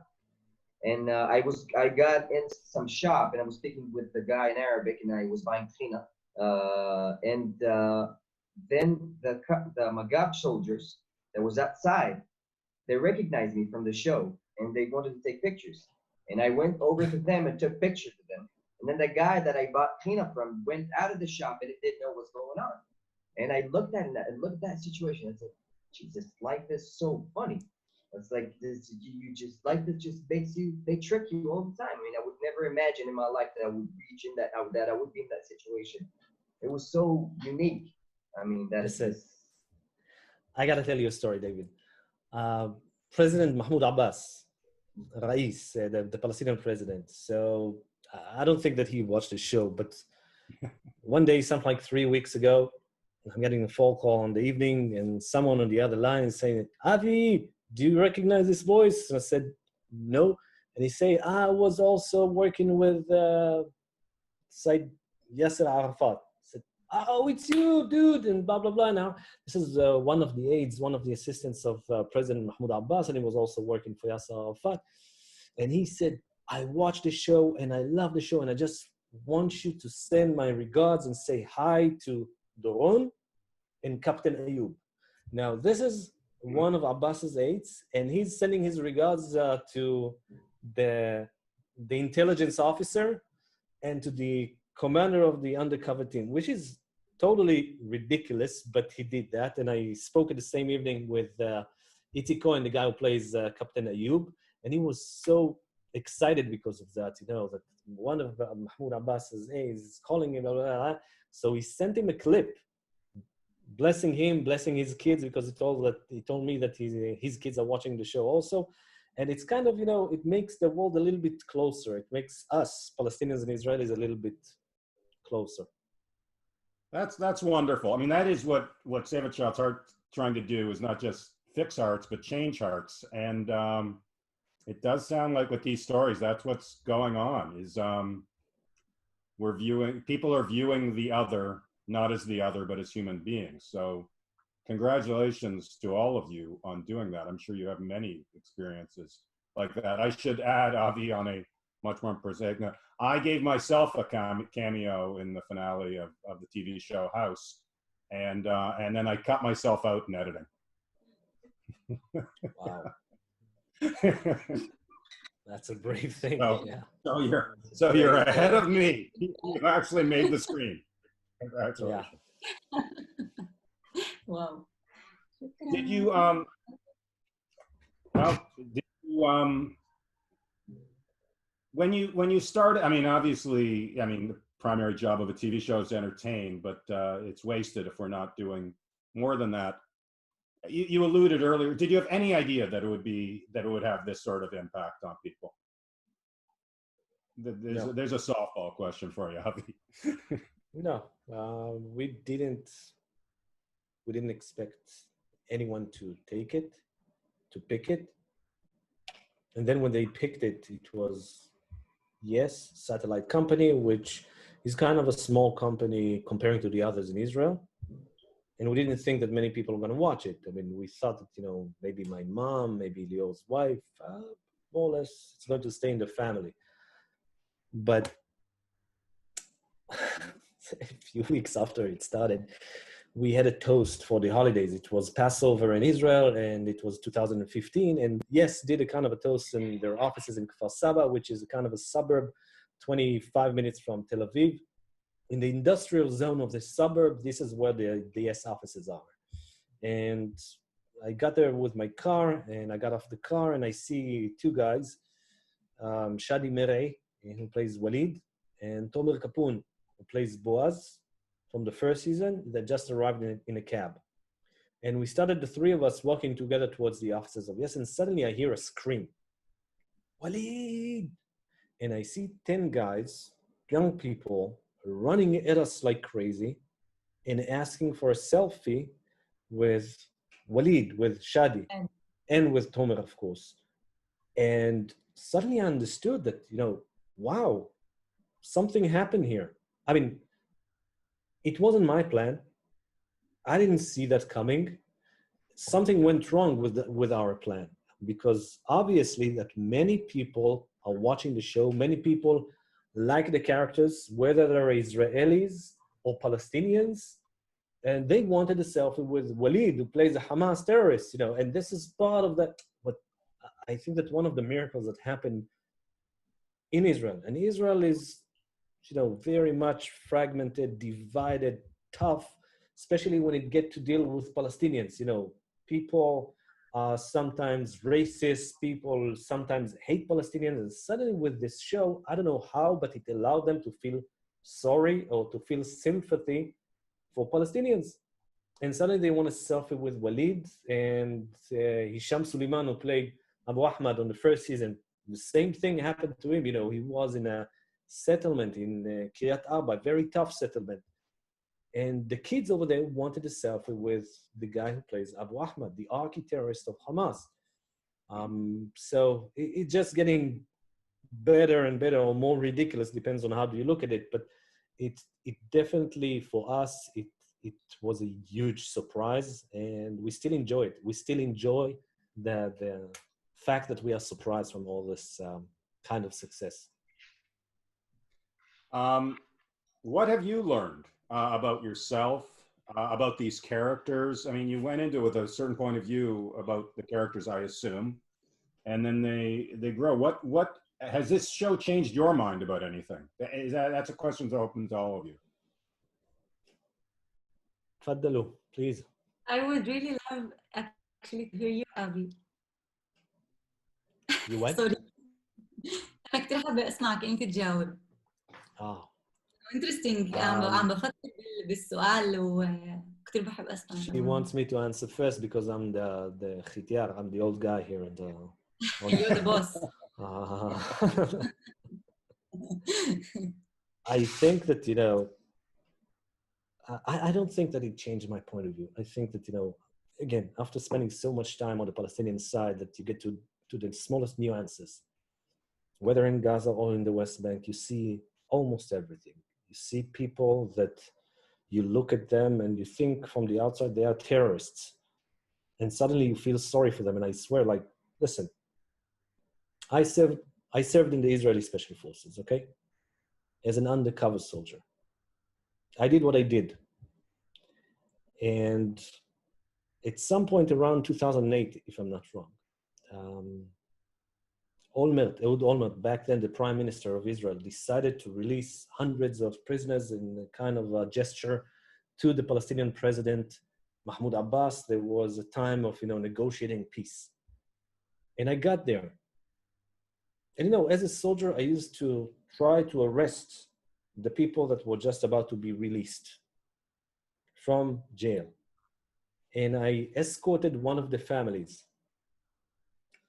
and I got in some shop, and I was speaking with the guy in Arabic, and I was buying tchina. Then the Magab soldiers that was outside, they recognized me from the show, and they wanted to take pictures. And I went over to them and took pictures of them. And then the guy that I bought tchina from went out of the shop and didn't know what's going on. And I looked at that situation. I said, Jesus, life is so funny. It's like this, life just makes you, they trick you all the time. I mean, I would never imagine in my life that I would reach in that I would be in that situation. It was so unique. I mean, that's it. I got to tell you a story, David. President Mahmoud Abbas, Rais, the Palestinian president. So I don't think that he watched the show, but one day, something like 3 weeks ago, I'm getting a phone call in the evening, and someone on the other line is saying, Avi, do you recognize this voice? And I said, no. And he said, I was also working with Said Yasser Arafat. I said, oh, it's you, dude, and blah, blah, blah. Now, this is one of the aides, one of the assistants of President Mahmoud Abbas, and he was also working for Yasser Arafat. And he said, I watched the show, and I love the show, and I just want you to send my regards and say hi to Doron and Captain Ayub. Now, this is one of Abbas's aides, and he's sending his regards to the intelligence officer and to the commander of the undercover team, which is totally ridiculous, but he did that. And I spoke at the same evening with Iti Cohen, the guy who plays Captain Ayub, and he was so excited because of that, that one of Mahmoud Abbas's aides is calling him, blah, blah, blah. So he sent him a clip blessing him, blessing his kids, because he told me that his kids are watching the show also. And it's kind of, it makes the world a little bit closer. It makes us, Palestinians and Israelis, a little bit closer. That's wonderful. I mean, that is what Save a Child's Heart trying to do, is not just fix hearts, but change hearts. And it does sound like with these stories, that's what's going on, is people are viewing the other, not as the other, but as human beings. So congratulations to all of you on doing that. I'm sure you have many experiences like that. I should add, Avi, on a much more prosaic note, I gave myself a cameo in the finale of the TV show House. and then I cut myself out in editing. Wow, that's a brave thing. So, Yeah. so you're ahead of me. You actually made the screen. Congratulations. Wow. Did you well, did you when you started, I mean, obviously, I mean, the primary job of a TV show is to entertain, but it's wasted if we're not doing more than that. You alluded earlier, did you have any idea that it would have this sort of impact on people? No. There's a softball question for you, Avi. No, we didn't expect anyone to take it, to pick it. And then when they picked it, it was, yes, satellite company, which is kind of a small company comparing to the others in Israel. And we didn't think that many people were going to watch it. I mean, we thought that, you know, maybe my mom, maybe Leo's wife, more or less, it's going to stay in the family. But a few weeks after it started, we had a toast for the holidays. It was Passover in Israel, and it was 2015. And yes, did a kind of a toast in their offices in Kfar Saba, which is a kind of a suburb, 25 minutes from Tel Aviv. In the industrial zone of the suburb, this is where the DS offices are. And I got there with my car, and I got off the car, and I see two guys, Shadi Merei, who plays Walid, and Tomer Kapun, who plays Boaz from the first season, that just arrived in a cab. And we started, the three of us, walking together towards the offices of Yes, and suddenly I hear a scream, Walid! And I see 10 guys, young people, running at us like crazy and asking for a selfie with Walid, with Shadi, and with Tomer, of course. And suddenly I understood that, you know, wow, something happened here. I mean, it wasn't my plan. I didn't see that coming. Something went wrong with our plan, because obviously that many people are watching the show. Many people like the characters, whether they're Israelis or Palestinians, and they wanted a selfie with Walid, who plays a Hamas terrorist, you know, and this is part of that. But I think that one of the miracles that happened in Israel, and Israel is, you know, very much fragmented, divided, tough, especially when it gets to deal with Palestinians. You know, people are sometimes racist, people sometimes hate Palestinians, and suddenly with this show, I don't know how, but it allowed them to feel sorry or to feel sympathy for Palestinians. And suddenly they want a selfie with Walid, and Hisham Suleiman, who played Abu Ahmad on the first season, the same thing happened to him. You know, he was in a settlement in Kiryat Arba, very tough settlement. And the kids over there wanted a selfie with the guy who plays Abu Ahmad, the archi-terrorist of Hamas. So it's just getting better and better, or more ridiculous, depends on how do you look at it. But it definitely, for us, it was a huge surprise, and we still enjoy it. We still enjoy the fact that we are surprised from all this kind of success. What have you learned about yourself, about these characters? I mean, you went into it with a certain point of view about the characters, I assume, and then they grow. What has this show changed your mind about anything? That's a question that's open to all of you. Faddalu, please. I would really love actually to hear you, Avi. You what? Sorry. أنا كتير حابة أسمعك أنت تجاوب. Interesting. عم بفكر بالسؤال وكتير بحب أسمع. She wants me to answer first because I'm the khitiar, I'm the old guy here. And you're the boss. I think that, you know, I don't think that it changed my point of view. I think that, you know, again, after spending so much time on the Palestinian side, that you get to the smallest nuances, whether in Gaza or in the West Bank, you see almost everything. You see people that you look at them and you think from the outside they are terrorists, and suddenly you feel sorry for them. And I swear, like, listen, I served in the Israeli Special Forces, okay, as an undercover soldier. I did what I did. And at some point around 2008, if I'm not wrong, Ehud Olmert, back then the Prime Minister of Israel, decided to release hundreds of prisoners in a kind of a gesture to the Palestinian president, Mahmoud Abbas. There was a time of, negotiating peace. And I got there. And, as a soldier, I used to try to arrest the people that were just about to be released from jail. And I escorted one of the families.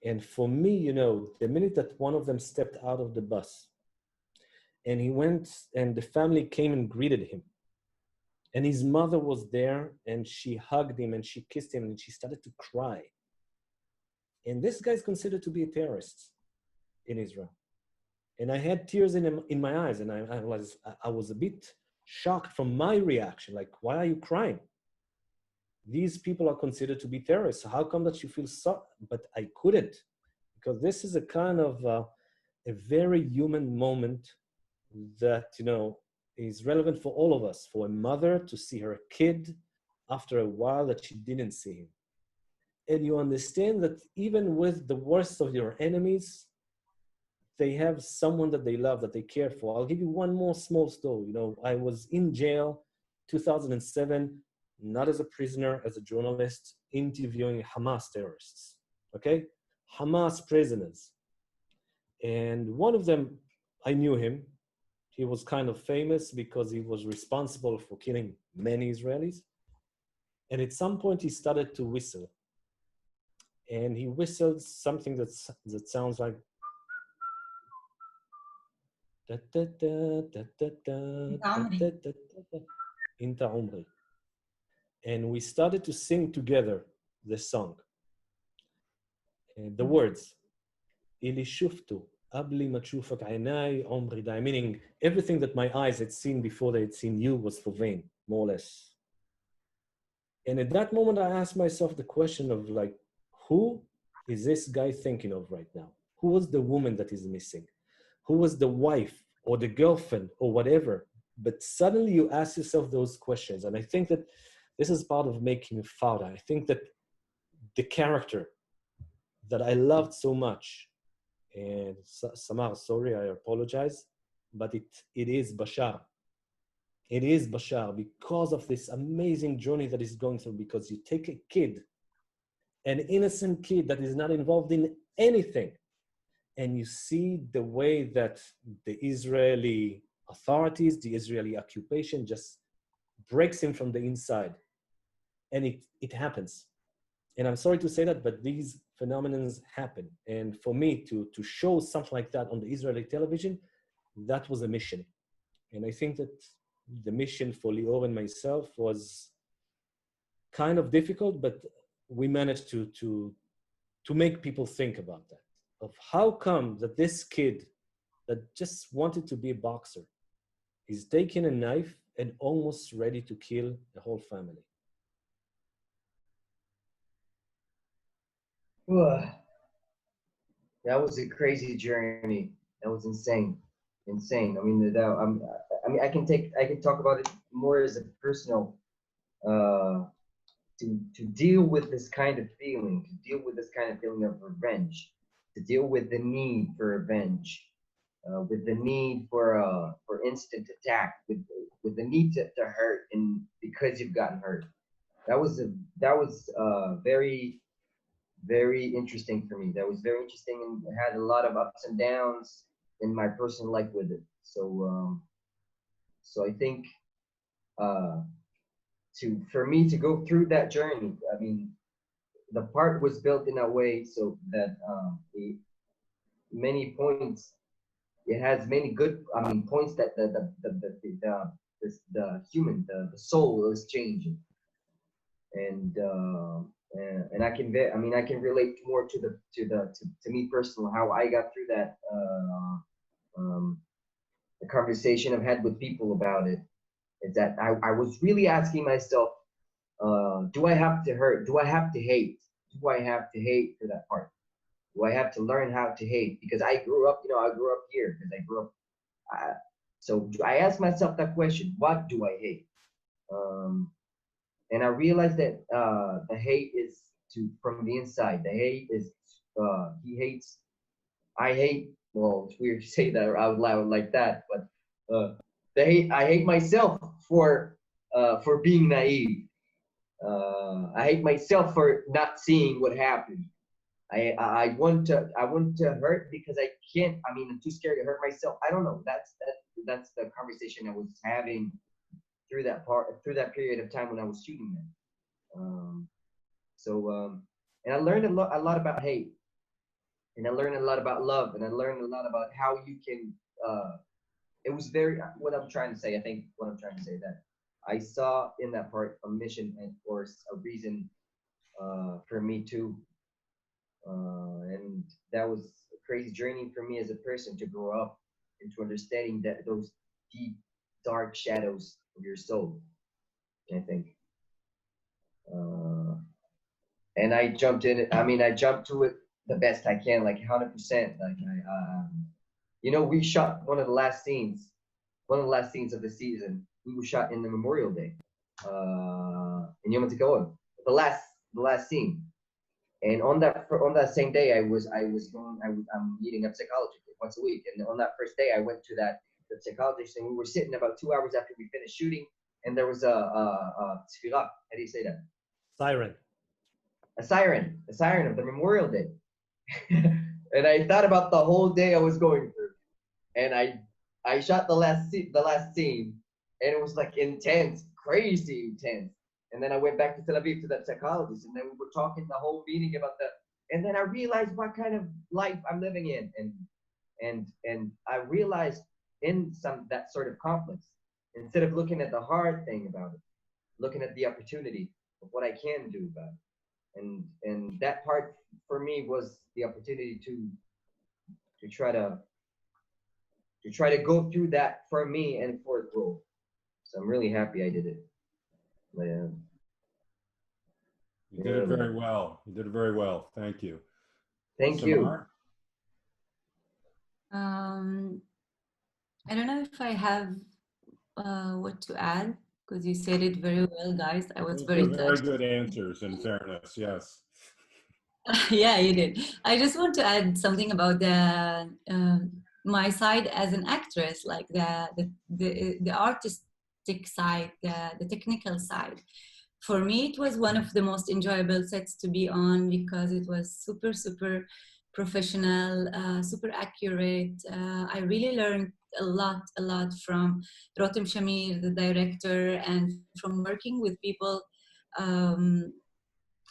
And for me, the minute that one of them stepped out of the bus and he went and the family came and greeted him, and his mother was there and she hugged him and she kissed him and she started to cry. And this guy is considered to be a terrorist in Israel. And I had tears in my eyes, and I was a bit shocked from my reaction. Like, why are you crying? These people are considered to be terrorists. So how come that you feel so? But I couldn't, because this is a kind of a very human moment that, is relevant for all of us. For a mother to see her kid after a while that she didn't see him. And you understand that even with the worst of your enemies, they have someone that they love, that they care for. I'll give you one more small story. I was in jail 2007, not as a prisoner, as a journalist, interviewing Hamas terrorists, okay? Hamas prisoners. And one of them, I knew him. He was kind of famous because he was responsible for killing many Israelis. And at some point he started to whistle. And he whistled something that sounds like Inta Umri. And we started to sing together this song. And the words, Ili shuftu, abli matshufak aynai umri dai, meaning everything that my eyes had seen before they had seen you was for vain, more or less. And at that moment, I asked myself the question of who is this guy thinking of right now? Who was the woman that is missing? Who was the wife or the girlfriend or whatever? But suddenly you ask yourself those questions. And I think that this is part of making FAUDA. I think that the character that I loved so much, and Samar, sorry, I apologize, but it is Bashar. It is Bashar because of this amazing journey that he's going through, because you take a kid, an innocent kid that is not involved in anything, and you see the way that the Israeli authorities, the Israeli occupation just breaks him from the inside. And it happens. And I'm sorry to say that, but these phenomena happen. And for me to show something like that on the Israeli television, that was a mission. And I think that the mission for Lior and myself was kind of difficult, but we managed to make people think about that. Of how come that this kid that just wanted to be a boxer is taking a knife and almost ready to kill the whole family. That was a crazy journey. That was insane. I mean, I can talk about it more as a personal, to deal with this kind of feeling, of revenge, to deal with the need for revenge, with the need for instant attack, with the need to hurt, and because you've gotten hurt. That was very, very interesting for me. That was very interesting, and had a lot of ups and downs in my personal life with it. So I think for me to go through that journey, I mean, the part was built in a way so that many points. It has many good, points that the soul is changing, and I can relate more to me personally, how I got through that, the conversation I've had with people about it, is that I was really asking myself, do I have to hurt? Do I have to hate? Do I have to hate for that part? Do I have to learn how to hate? Because I grew up here, because I grew up. So I asked myself that question: what do I hate? And I realized that the hate is from the inside. The hate is he hates. I hate. Well, it's weird to say that out loud like that, but I hate myself for being naive. I hate myself for not seeing what happened. I want to hurt because I can't. I mean, I'm too scared to hurt myself. I don't know. That's the conversation I was having through that period of time when I was shooting them. And I learned a lot about hate, and I learned a lot about love, and I learned a lot about how you can. It was very what I'm trying to say. I think what I'm trying to say that I saw in that part a mission and or a reason for me too. And that was a crazy journey for me as a person to grow up into understanding that those deep, dark shadows of your soul. I think, and I jumped in it. I mean, I jumped to it the best I can, like 100%. Like we shot one of the last scenes of the season. We were shot in the Memorial Day in Yom Kippur, the last scene. And on that same day, I'm meeting a psychologist once a week. And on that first day, I went to the psychologist, and we were sitting about 2 hours after we finished shooting, and there was a tefillah. How do you say that? Siren. A siren of the Memorial Day. And I thought about the whole day I was going through, and I shot the last scene, and it was like intense, crazy intense. And then I went back to Tel Aviv to that psychologist, and then we were talking the whole meeting about and then I realized what kind of life I'm living in, and I realized in that sort of conflicts, instead of looking at the hard thing about it, looking at the opportunity of what I can do about it, and that part for me was the opportunity to try to go through that for me and for the role. So I'm really happy I did it. Yeah. You did it very well. You did it very well. Thank you. Thank Samar? you. I don't know if I have what to add, because you said it very well, guys. I was very touched. Very good answers, in fairness, yes. Yeah, you did. I just want to add something about the my side as an actress, like the artistic side, the technical side. For me, it was one of the most enjoyable sets to be on, because it was super, super professional, super accurate. I really learned a lot from Rotem Shamir, the director, and from working with people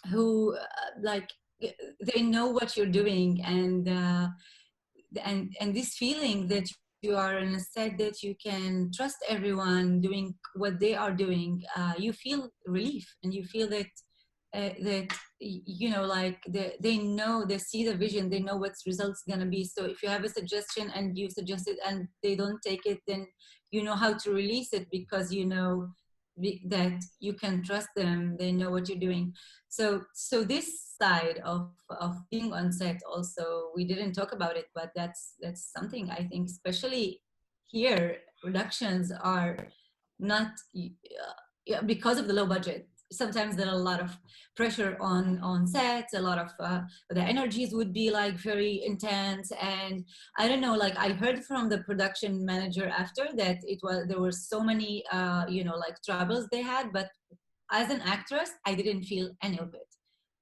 who like they know what you're doing, and this feeling that you are in a set that you can trust everyone doing what they are doing. You feel relief, and you feel that like they know, they see the vision, they know what's results gonna be. So if you have a suggestion and you suggest it and they don't take it, then you know how to release it, because you know that you can trust them, they know what you're doing. So this side of being on set also, we didn't talk about it, but that's something I think, especially here, productions are not because of the low budget. Sometimes there are a lot of pressure on sets, a lot of the energies would be like very intense, and I don't know, like I heard from the production manager after that there were so many like troubles they had, but as an actress I didn't feel any of it,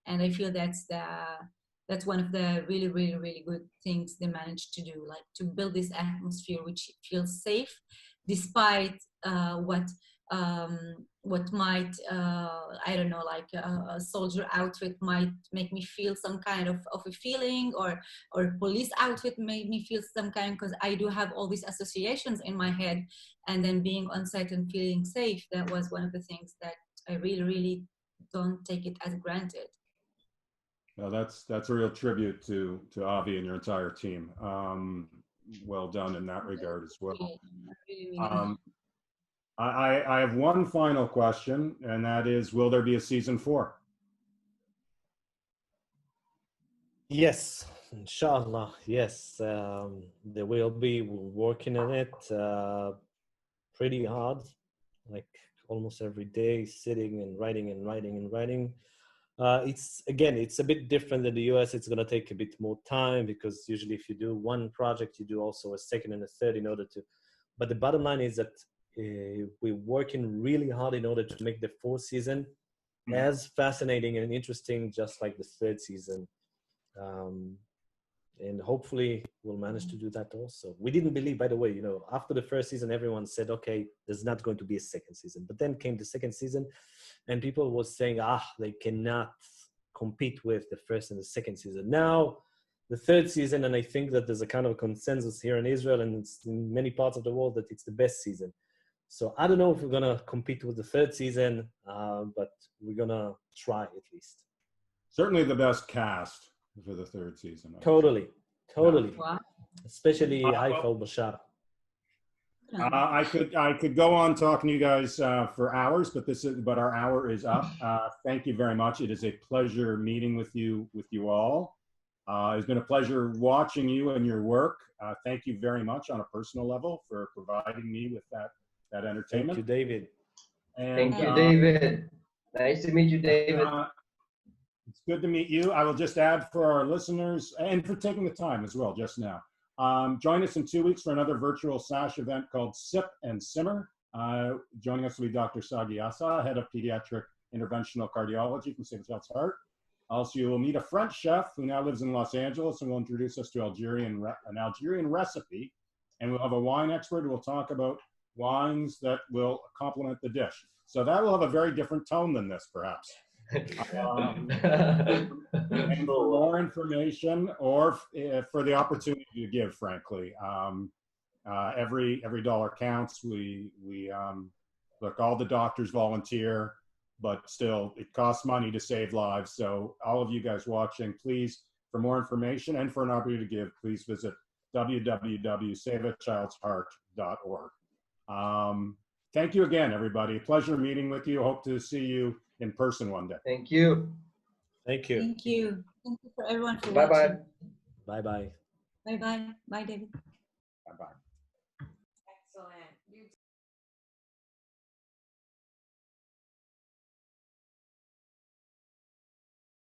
and I feel that's one of the really, really, really good things they managed to do, like to build this atmosphere which feels safe, despite what might I don't know, like a soldier outfit might make me feel some kind of a feeling, or police outfit made me feel some kind, because I do have all these associations in my head. And then being on set and feeling safe, that was one of the things that I really, really don't take it as granted. Well, that's a real tribute to Avi and your entire team. Well done in that regard as well. I have one final question, and that is, will there be a season 4? Yes, inshallah, yes. There will be. We're working on it pretty hard, like almost every day, sitting and writing and writing and writing. It's a bit different than the US. It's going to take a bit more time because usually if you do one project, you do also a second and a third in order to, but the bottom line is that we're working really hard in order to make the fourth season as fascinating and interesting, just like the third season. And hopefully we'll manage to do that also. We didn't believe, by the way, after the first season, everyone said, okay, there's not going to be a second season. But then came the second season and people were saying, they cannot compete with the first and the second season. Now, the third season, and I think that there's a kind of consensus here in Israel and it's in many parts of the world that it's the best season. So I don't know if we're going to compete with the third season, but we're going to try at least. Certainly the best cast for the third season. Totally. Wow. Especially Haifa Bashar. I could go on talking to you guys for hours, but our hour is up. Thank you very much. It is a pleasure meeting with you all. It's been a pleasure watching you and your work. Thank you very much on a personal level for providing me with that entertainment. Thank you, David. And, Thank you, David. Nice to meet you, David. It's good to meet you. I will just add for our listeners and for taking the time as well just now. Join us in 2 weeks for another virtual SASH event called Sip and Simmer. Joining us will be Dr. Sagi Assa, head of pediatric interventional cardiology from St. Health's Heart. Also, you will meet a French chef who now lives in Los Angeles and will introduce us to an Algerian recipe. And we'll have a wine expert who will talk about wines that will complement the dish. So that will have a very different tone than this, perhaps. And for more information or for the opportunity to give, frankly, every dollar counts. We look, all the doctors volunteer, but still it costs money to save lives. So all of you guys watching, please, for more information and for an opportunity to give, please visit www.saveachildsheart.org. Thank you again, everybody. Pleasure meeting with you. Hope to see you in person one day. Thank you. Thank you. Thank you. Thank you for everyone for Bye-bye. watching. Bye-bye. Bye-bye. Bye, David. Bye-bye.